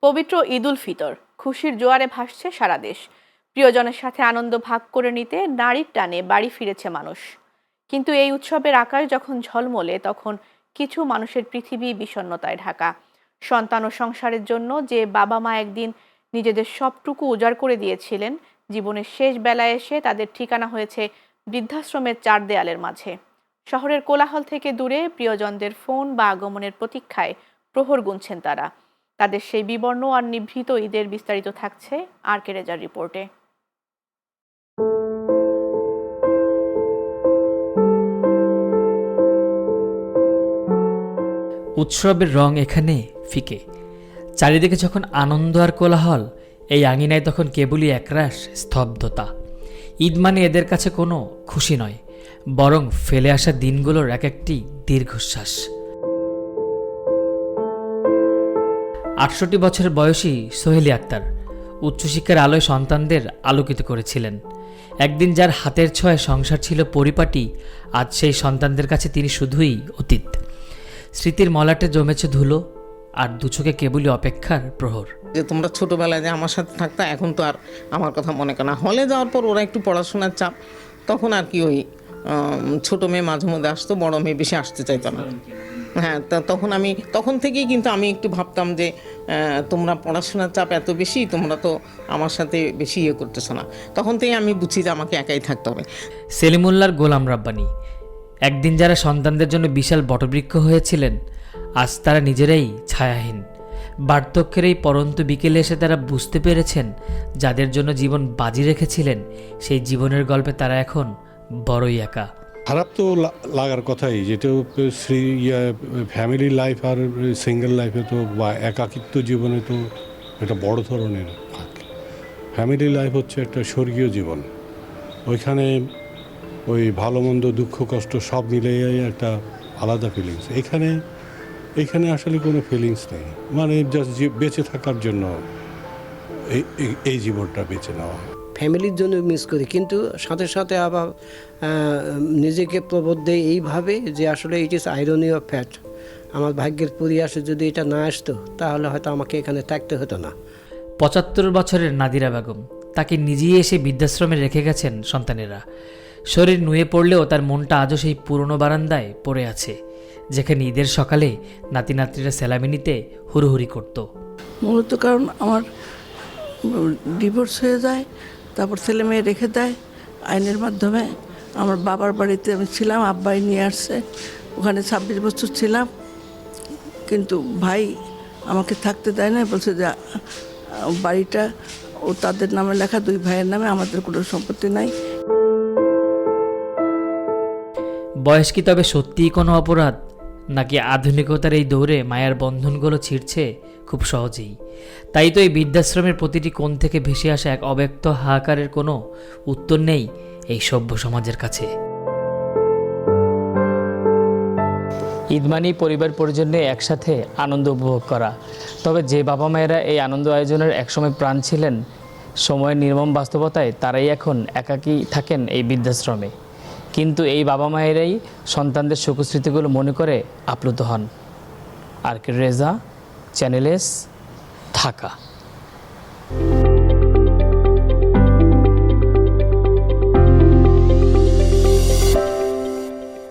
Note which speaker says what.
Speaker 1: পবিত্র ঈদুল ফিতর, খুশির জোয়ারে ভাসছে সারা দেশ। প্রিয়জনের সাথে আনন্দ ভাগ করে নিতে নারীর টানে বাড়ি ফিরেছে মানুষ। কিন্তু এই উৎসবের আকাশ যখন ঝলমলে, তখন কিছু মানুষের পৃথিবী বিষণ্ণতায় ঢাকা। সন্তান ও সংসারের জন্য যে বাবা মা একদিন নিজেদের সবটুকু উজাড় করে দিয়েছিলেন, জীবনের শেষ বেলায় এসে তাদের ঠিকানা হয়েছে বৃদ্ধাশ্রমের চার দেয়ালের মাঝে। শহরের কোলাহল থেকে দূরে প্রিয়জনদের ফোন বা আগমনের প্রতীক্ষায় প্রহর গুনছেন তারা। তাদের সেই বিবর্ণ আর নিভৃত ঈদের বিস্তারিত থাকছে RK রেজার রিপোর্টে।
Speaker 2: উৎসবের রং এখানে ফিকে। চারিদিকে যখন আনন্দ আর কোলাহল, এই আঙিনায় তখন কেবলই একরাশ স্তব্ধতা। ঈদ মানে এদের কাছে কোনো খুশি নয়, বরং ফেলে আসা দিনগুলোর এক একটি দীর্ঘশ্বাস। ৬৮ বছর বয়সী সোহেলি আক্তার উচ্চশিক্ষার আলোয় সন্তানদের আলোকিত করেছিলেন। একদিন যার হাতের ছোঁয়ায় সংসার ছিল পরিপাটি, আজ সেই সন্তানদের কাছে তিনি শুধুই অতীত। স্মৃতির মলাটে জমেছে ধুলো, আর দুচোখে কেবলই অপেক্ষার প্রহর।
Speaker 3: যে তোমরা ছোটোবেলায় যে আমার সাথে থাকতা, এখন তো আর আমার কথা মনে করে না। হলে যাওয়ার পর ওরা একটু পড়াশোনার চাপ, তখন আর কি ওই ছোটো মেয়ে মাঝে মধ্যে আসতো, বড় মেয়ে বেশি আসতে চাইতো না। হ্যাঁ, তখন থেকেই কিন্তু আমি একটু ভাবতাম যে তোমরা পড়াশোনার চাপ এত বেশি, তোমরা তো আমার সাথে বেশি ইয়ে করতেছো না। তখন থেকেই আমি বুঝছি যে আমাকে একাই থাকতে হবে।
Speaker 2: সেলিমুল্লাহর গোলাম রাব্বানী একদিন যারা সন্তানদের জন্য বিশাল বটবৃক্ষ হয়েছিলেন, আজ তারা নিজেরাই ছায়াহীন। বার্ধক্যের এই পরন্ত বিকেলে এসে তারা বুঝতে পেরেছেন, যাদের জন্য জীবন বাজি রেখেছিলেন, সেই জীবনের গল্পে তারা এখন বড়ই একা।
Speaker 4: খারাপ তো লাগার কথাই, যেটা ফ্যামিলি লাইফ আর সিঙ্গেল লাইফে তো বা একাকিত্ব জীবনে তো এটা বড় ধরনের ভাগ। ফ্যামিলি লাইফ হচ্ছে একটা স্বর্গীয় জীবন। ওইখানে ওই ভালো মন্দ দুঃখ কষ্ট সব মিলে একটা আলাদা ফিলিংস। এখানে আসলে কোনো ফিলিংস নেই, মানে জাস্ট বেঁচে থাকার জন্য এই জীবনটা বেঁচে নেওয়া।
Speaker 5: ফ্যামিলির জন্য মিস করি, কিন্তু সাথে সাথে আবার নিজেকে প্রবোধ দেয় এইভাবে যে আসলে it is irony of fat. আমার ভাগ্যের পরিহাসে যদি এটা না আসতো, তাহলে হয়তো আমাকে এখানে থাকতে হতো না।
Speaker 2: ৭৫ বছরের নাদিরা বেগম, তাকে নিজেই এসে বৃদ্ধাশ্রমে রেখে গেছেন সন্তানেরা। শরীর নুয়ে পড়লেও তার মনটা আজও সেই পুরনো বারান্দায় পড়ে আছে, যেখানে ঈদের সকালে নাতি নাতনিরা সেলামি নিতে হুড়োহুড়ি করত।
Speaker 6: মূলত কারণ আমার ডিভোর্স হয়ে যায়, তারপর ছেলে মেয়ে রেখে দেয় আইনের মাধ্যমে। আমার বাবার বাড়িতে আমি ছিলাম, আব্বাই নিয়ে আসছে, ওখানে ২৬ বছর ছিলাম। কিন্তু ভাই আমাকে থাকতে দেয় না, বলছে যে বাড়িটা ও তাদের নামে লেখা, ২ ভাইয়ের নামে, আমাদের কোনো সম্পত্তি নাই।
Speaker 2: বয়স কি তবে সত্যিই কোনো অপরাধ, নাকি আধুনিকতার এই দৌড়ে মায়ার বন্ধনগুলো ছিঁড়ছে খুব সহজেই? তাই তো এই বৃদ্ধাশ্রমের প্রতিটি কোণ থেকে ভেসে আসা এক অব্যক্ত হাহাকারের কোনো উত্তর নেই এই সভ্য সমাজের কাছে। ঈদ মানেই পরিবার পরিজনে একসাথে আনন্দ উপভোগ করা। তবে যে বাবা মায়েরা এই আনন্দ আয়োজনের একসময় প্রাণ ছিলেন, সময়ের নির্মম বাস্তবতায় তারাই এখন একাকী থাকেন এই বৃদ্ধাশ্রমে। কিন্তু এই বাবা মায়েরাই সন্তানদের সুখস্মৃতিগুলো মনে করে আপ্লুত হন। RK Reza, channel S, Dhaka.